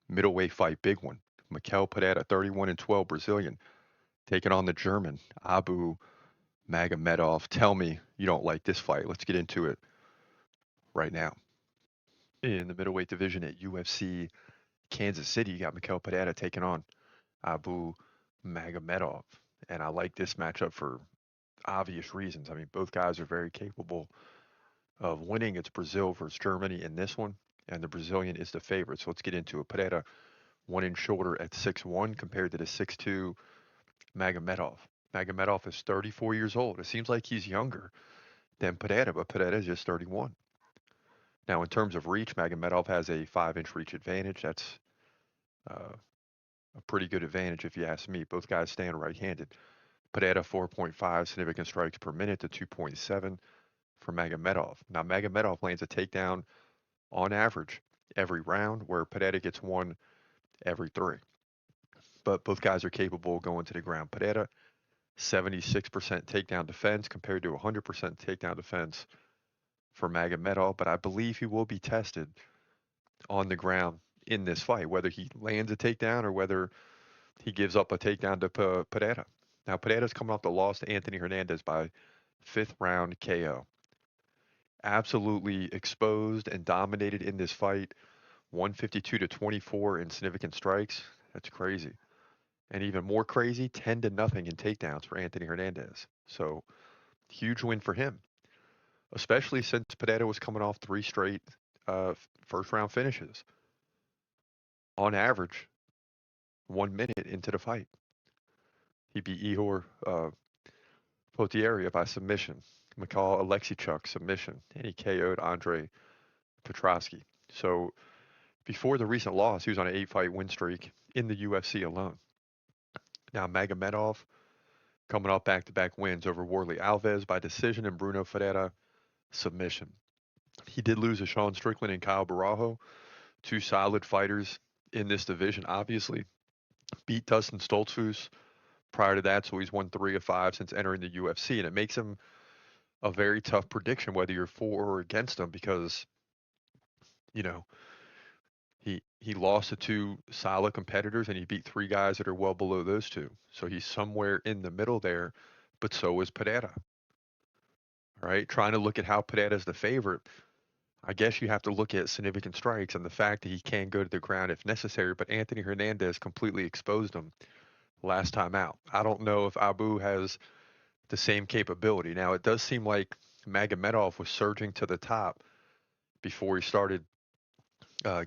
Middleweight fight, big one. Michel Pereira, 31-12, Brazilian, taking on the German, Abu Magomedov. Tell me you don't like this fight. Let's get into it right now. In the middleweight division at UFC Kansas City, you got Michel Pereira taking on Abu Magomedov. And I like this matchup for obvious reasons. I mean, both guys are very capable of winning. It's Brazil versus Germany in this one, and the Brazilian is the favorite. So let's get into it. Pereira, 1 inch shorter at 6'1 compared to the 6'2 Magomedov. Magomedov is 34 years old. It seems like he's younger than Pereira, but Pereira is just 31. Now, in terms of reach, Magomedov has a 5 inch reach advantage. That's uh, a pretty good advantage if you ask me. Both guys stand right-handed. Pereira 4.5 significant strikes per minute to 2.7 for Magomedov. Now, Magomedov lands a takedown on average every round, where Pereira gets one every three. But both guys are capable of going to the ground. Pereira, 76% takedown defense compared to 100% takedown defense for Magomedov, but I believe he will be tested on the ground in this fight, whether he lands a takedown or whether he gives up a takedown to Pereira. Now, Pereira's coming off the loss to Anthony Hernandez by fifth round KO. Absolutely exposed and dominated in this fight. 152-24 in significant strikes. That's crazy. And even more crazy, 10-0 in takedowns for Anthony Hernandez. So huge win for him, especially since Pereira was coming off three straight first round finishes. On average, 1 minute into the fight, he beat Ihor Potieria by submission, Mikhail Alexichuk submission, and he KO'd Andre Petrosky. So before the recent loss, he was on an 8-fight win streak in the UFC alone. Now Magomedov coming off back-to-back wins over Warley Alves by decision and Bruno Ferreira submission. He did lose to Sean Strickland and Kyle Barajo, two solid fighters in this division, obviously. Beat Dustin Stoltzfus prior to that, so he's won 3 of 5 since entering the UFC, and it makes him a very tough prediction whether you're for or against him because, you know, he lost to two solid competitors and he beat three guys that are well below those two. So he's somewhere in the middle there, but so is Pereira. Right? Trying to look at how Pereira's the favorite. I guess you have to look at significant strikes and the fact that he can go to the ground if necessary, but Anthony Hernandez completely exposed him last time out. I don't know if Abu has the same capability. Now, it does seem like Magomedov was surging to the top before he started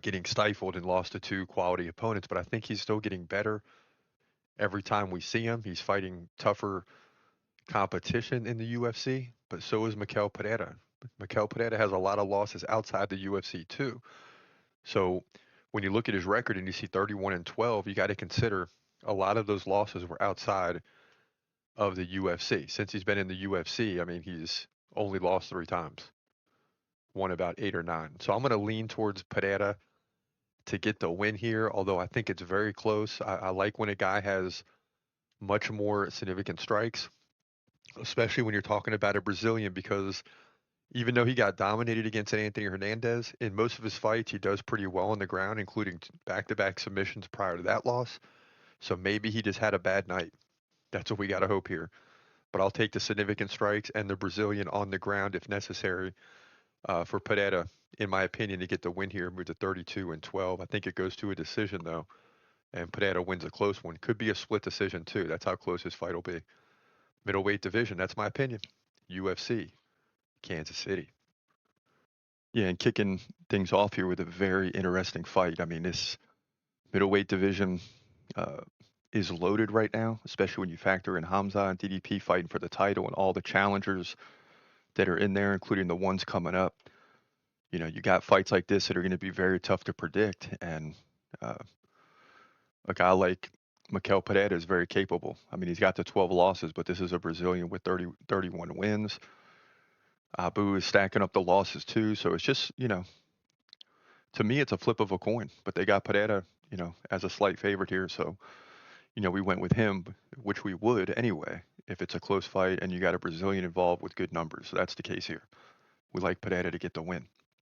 getting stifled and lost to two quality opponents, but I think he's still getting better every time we see him. He's fighting tougher competition in the UFC, but so is Michel Pereira. Michel Pereira has a lot of losses outside the UFC too. So when you look at his record and you see 31-12, you got to consider a lot of those losses were outside of the UFC. Since he's been in the UFC, I mean, he's only lost 3 times, won about 8 or 9. So I'm going to lean towards Pereira to get the win here, although I think it's very close. I like when a guy has much more significant strikes, especially when you're talking about a Brazilian, because even though he got dominated against Anthony Hernandez, in most of his fights, he does pretty well on the ground, including back-to-back submissions prior to that loss. So maybe he just had a bad night. That's what we got to hope here. But I'll take the significant strikes and the Brazilian on the ground if necessary for Pereira, in my opinion, to get the win here, move to 32-12. I think it goes to a decision, though, and Pereira wins a close one. Could be a split decision, too. That's how close his fight will be. Middleweight division, that's my opinion. UFC, Kansas City. Yeah, and kicking things off here with a very interesting fight. I mean, this middleweight division uh, is loaded right now, especially when you factor in Hamza and DDP fighting for the title and all the challengers that are in there, including the ones coming up. You know, you got fights like this that are going to be very tough to predict, and uh, a guy like Mikel Pereira is very capable. I mean, he's got the 12 losses, but this is a Brazilian with 31 wins. Abu is stacking up the losses too, so it's just, to me, it's a flip of a coin. But they got Pereira, as a slight favorite here, so we went with him, which we would anyway if it's a close fight and you got a Brazilian involved with good numbers. So that's the case here. We like Pereira to get the win.